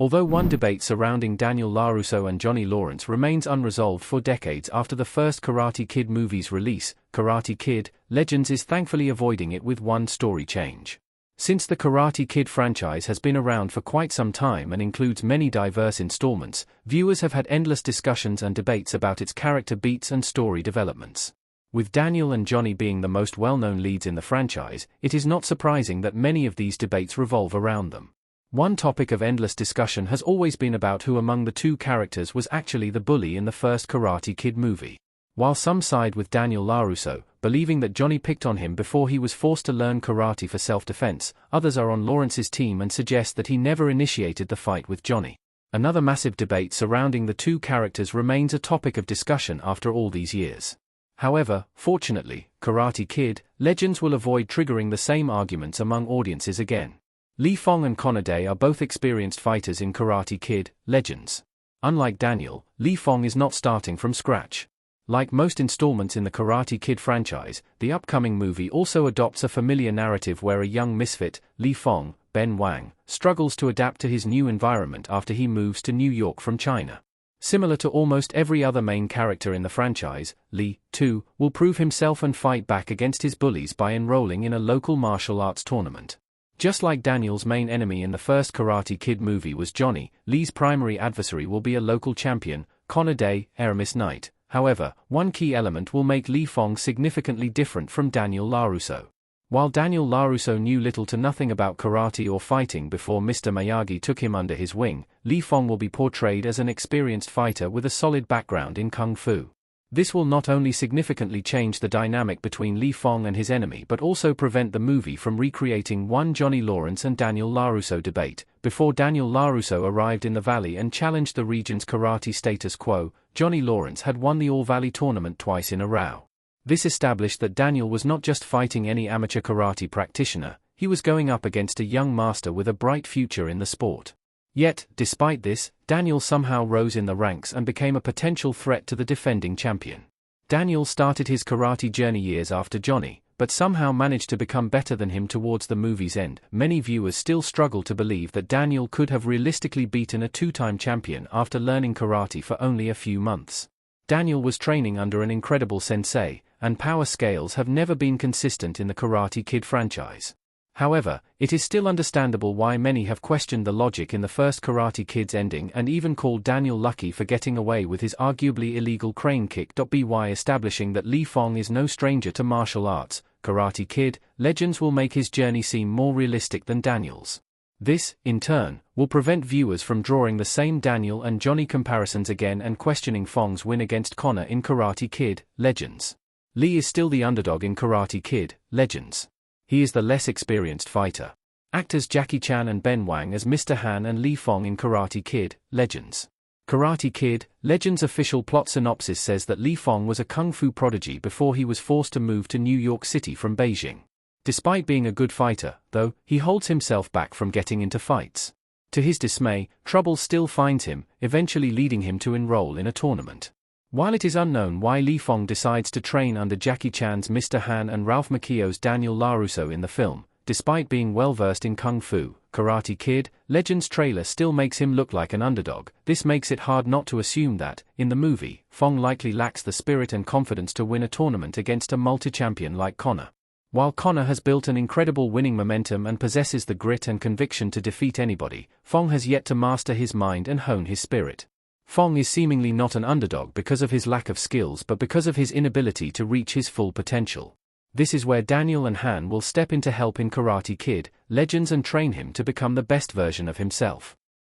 Although one debate surrounding Daniel LaRusso and Johnny Lawrence remains unresolved for decades after the first Karate Kid movie's release, Karate Kid: Legends is thankfully avoiding it with one story change. Since the Karate Kid franchise has been around for quite some time and includes many diverse installments, viewers have had endless discussions and debates about its character beats and story developments. With Daniel and Johnny being the most well-known leads in the franchise, it is not surprising that many of these debates revolve around them. One topic of endless discussion has always been about who among the two characters was actually the bully in the first Karate Kid movie. While some side with Daniel LaRusso, believing that Johnny picked on him before he was forced to learn karate for self-defense, others are on Lawrence's team and suggest that he never initiated the fight with Johnny. Another massive debate surrounding the two characters remains a topic of discussion after all these years. However, fortunately, Karate Kid: Legends will avoid triggering the same arguments among audiences again. Lee Fong and Connor Day are both experienced fighters in Karate Kid: Legends. Unlike Daniel, Lee Fong is not starting from scratch. Like most installments in the Karate Kid franchise, the upcoming movie also adopts a familiar narrative where a young misfit, Lee Fong, Ben Wang, struggles to adapt to his new environment after he moves to New York from China. Similar to almost every other main character in the franchise, Lee, too, will prove himself and fight back against his bullies by enrolling in a local martial arts tournament. Just like Daniel's main enemy in the first Karate Kid movie was Johnny, Lee's primary adversary will be a local champion, Connor Day, Aramis Knight. However, one key element will make Lee Fong significantly different from Daniel LaRusso. While Daniel LaRusso knew little to nothing about karate or fighting before Mr. Miyagi took him under his wing, Lee Fong will be portrayed as an experienced fighter with a solid background in Kung Fu. This will not only significantly change the dynamic between Lee Fong and his enemy but also prevent the movie from recreating one Johnny Lawrence and Daniel LaRusso debate. Before Daniel LaRusso arrived in the Valley and challenged the region's karate status quo, Johnny Lawrence had won the All-Valley tournament twice in a row. This established that Daniel was not just fighting any amateur karate practitioner, he was going up against a young master with a bright future in the sport. Yet, despite this, Daniel somehow rose in the ranks and became a potential threat to the defending champion. Daniel started his karate journey years after Johnny, but somehow managed to become better than him towards the movie's end. Many viewers still struggle to believe that Daniel could have realistically beaten a two-time champion after learning karate for only a few months. Daniel was training under an incredible sensei, and power scales have never been consistent in the Karate Kid franchise. However, it is still understandable why many have questioned the logic in the first Karate Kid's ending and even called Daniel lucky for getting away with his arguably illegal crane kick. By establishing that Lee Fong is no stranger to martial arts, Karate Kid: Legends will make his journey seem more realistic than Daniel's. This, in turn, will prevent viewers from drawing the same Daniel and Johnny comparisons again and questioning Fong's win against Connor in Karate Kid: Legends. Lee is still the underdog in Karate Kid: Legends. He is the less experienced fighter. Actors Jackie Chan and Ben Wang as Mr. Han and Lee Fong in Karate Kid: Legends. Karate Kid: Legends official plot synopsis says that Lee Fong was a kung fu prodigy before he was forced to move to New York City from Beijing. Despite being a good fighter, though, he holds himself back from getting into fights. To his dismay, trouble still finds him, eventually leading him to enroll in a tournament. While it is unknown why Lee Fong decides to train under Jackie Chan's Mr. Han and Ralph Macchio's Daniel LaRusso in the film, despite being well-versed in Kung Fu, Karate Kid: Legends trailer still makes him look like an underdog. This makes it hard not to assume that, in the movie, Fong likely lacks the spirit and confidence to win a tournament against a multi-champion like Connor. While Connor has built an incredible winning momentum and possesses the grit and conviction to defeat anybody, Fong has yet to master his mind and hone his spirit. Fong is seemingly not an underdog because of his lack of skills but because of his inability to reach his full potential. This is where Daniel and Han will step in to help in Karate Kid: Legends and train him to become the best version of himself.